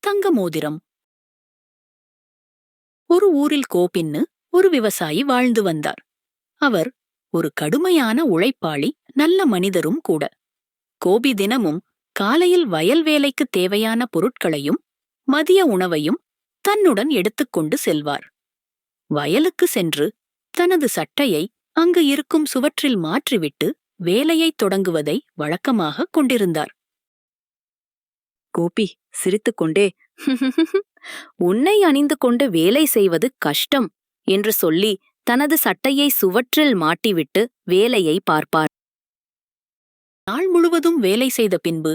தங்க மோதிரம். ஒரு ஊரில் கோபின்னு ஒரு விவசாயி வாழ்ந்து வந்தார். அவர் ஒரு கடுமையான உழைப்பாளி, நல்ல மனிதரும் கூட. கோபி தினமும் காலையில் வயல் வேலைக்கு தேவையான பொருட்களையும் மதிய உணவையும் தன்னுடன் எடுத்துக்கொண்டு செல்வார். வயலுக்கு சென்று தனது சட்டையை அங்கு இருக்கும் சுவற்றில் மாற்றிவிட்டு வேலையைத் தொடங்குவதை வழக்கமாக கொண்டிருந்தார். கோபி சிரித்துக்கொண்டே, உன்னை அணிந்து கொண்டு வேலை செய்வது கஷ்டம் என்று சொல்லி தனது சட்டையை சுவற்றில் மாட்டிவிட்டு வேலையை பார்ப்பார். நாள் முழுவதும் வேலை செய்த பின்பு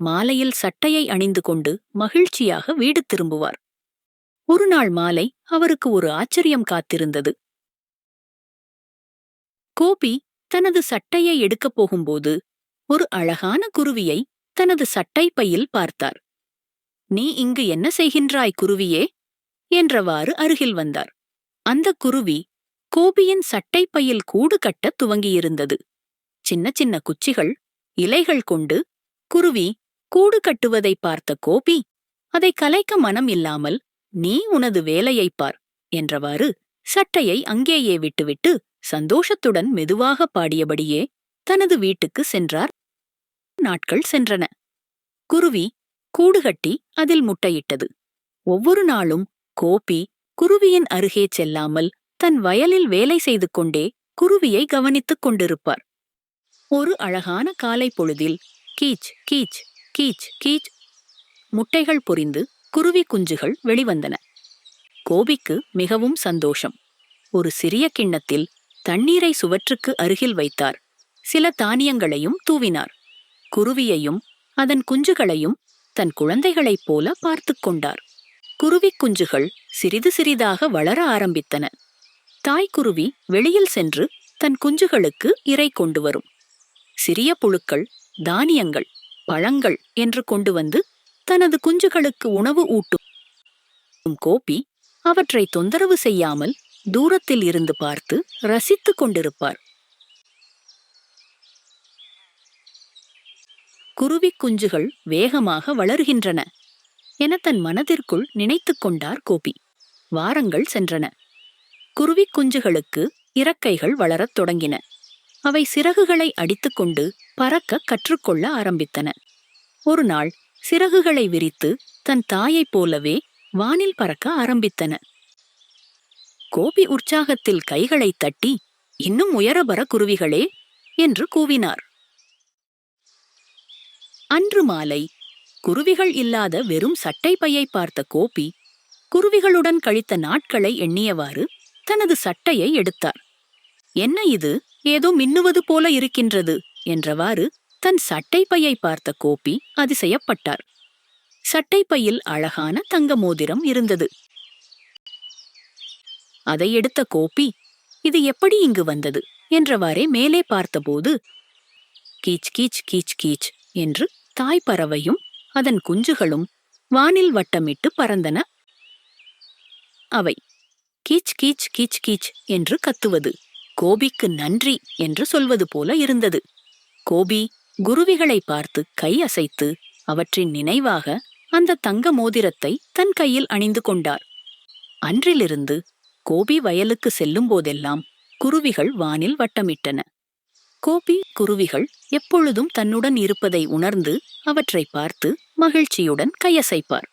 மாலையில் சட்டையை அணிந்து கொண்டு மகிழ்ச்சியாக வீடு திரும்புவார். ஒரு நாள் மாலை அவருக்கு ஒரு ஆச்சரியம் காத்திருந்தது. கோபி தனது சட்டையை எடுக்கப் போகும்போது ஒரு அழகான குருவியை தனது சட்டை பையில் பார்த்தார். நீ இங்கு என்ன செய்கின்றாய் குருவியே என்றவாறு அருகில் வந்தார். அந்த குருவி கோபியின் சட்டை பையில் கூடு கட்டத் துவங்கியிருந்தது. சின்ன சின்ன குச்சிகள், இலைகள் கொண்டு குருவி கூடு கட்டுவதை பார்த்த கோபி, அதை கலைக்க மனம் இல்லாமல், நீ உனது வேலையைப் பார் என்றவாறு சட்டையை அங்கேயே விட்டுவிட்டு சந்தோஷத்துடன் மெதுவாக பாடியபடியே தனது வீட்டுக்கு சென்றார். நாட்கள் சென்றன. குருவி கூடுகட்டி அதில் முட்டையிட்டது. ஒவ்வொரு நாளும் கோபி குருவியின் அருகே செல்லாமல் தன் வயலில் வேலை செய்து கொண்டே குருவியை கவனித்துக் கொண்டிருப்பார். ஒரு அழகான காலை பொழுதில் கீச் கீச் கீச் கீச் முட்டைகள் பொரிந்து குருவி குஞ்சுகள் வெளிவந்தன. கோபிக்கு மிகவும் சந்தோஷம். ஒரு சிறிய கிண்ணத்தில் தண்ணீரை சுவற்றுக்கு அருகில் வைத்தார். சில தானியங்களையும் தூவினார். குருவியையும் அதன் குஞ்சுகளையும் தன் குழந்தைகளைப் போல பார்த்துக் கொண்டார். குருவி குஞ்சுகள் சிறிது சிறிதாக வளர ஆரம்பித்தன. தாய்க்குருவி வெளியில் சென்று தன் குஞ்சுகளுக்கு இரை கொண்டு வரும். சிறிய புழுக்கள், தானியங்கள், பழங்கள் என்று கொண்டு வந்து தனது குஞ்சுகளுக்கு உணவு ஊட்டும். கோபி அவற்றை தொந்தரவு செய்யாமல் தூரத்தில் இருந்து பார்த்து ரசித்துக் கொண்டிருப்பார். குருவி குஞ்சுகள் வேகமாக வளர்கின்றன என தன் மனதிற்குள் நினைத்துக் கொண்டார் கோபி. வாரங்கள் சென்றன. குருவி குஞ்சுகளுக்கு இறக்கைகள் வளரத் தொடங்கின. அவை சிறகுகளை அடித்துக்கொண்டு பறக்க கற்றுக்கொள்ள ஆரம்பித்தன. ஒரு நாள் சிறகுகளை விரித்து தன் தாயைப் போலவே வானில் பறக்க ஆரம்பித்தன. கோபி உற்சாகத்தில் கைகளை தட்டி, இன்னும் உயரபர குருவிகளே என்று கூவினார். அன்று மாலை குருவிகள் இல்லாத வெறும் சட்டை பையை பார்த்த கோபி, குருவிகளுடன் கழித்த நாட்களை எண்ணியவாறு தனது சட்டையை எடுத்தார். என்ன இது, ஏதோ மின்னுவது போல இருக்கின்றது என்றவாறு தன் சட்டை பையை பார்த்த கோபி அதிசயப்பட்டார். சட்டை பையில் அழகான தங்க மோதிரம் இருந்தது. அதை எடுத்த கோபி, இது எப்படி இங்கு வந்தது என்றவாறே மேலே பார்த்தபோது, கீச் கீச் கீச் கீச் என்று தாய் பறவையும் அதன் குஞ்சுகளும் வானில் வட்டமிட்டு பறந்தன. அவை கீச் கீச் கீச் கீச் என்று கத்துவது கோபிக்கு நன்றி என்று சொல்வது போல இருந்தது. கோபி குருவிகளை பார்த்து கை அசைத்து அவற்றின் நினைவாக அந்த தங்க மோதிரத்தை தன் கையில் அணிந்து கொண்டார். அன்றிலிருந்து கோபி வயலுக்கு செல்லும் போதெல்லாம் குருவிகள் வானில் வட்டமிட்டன. கோபி குருவிகள் எப்பொழுதும் தன்னுடன் இருப்பதை உணர்ந்து அவற்றை பார்த்து மகிழ்ச்சியுடன் கையசைப்பார்.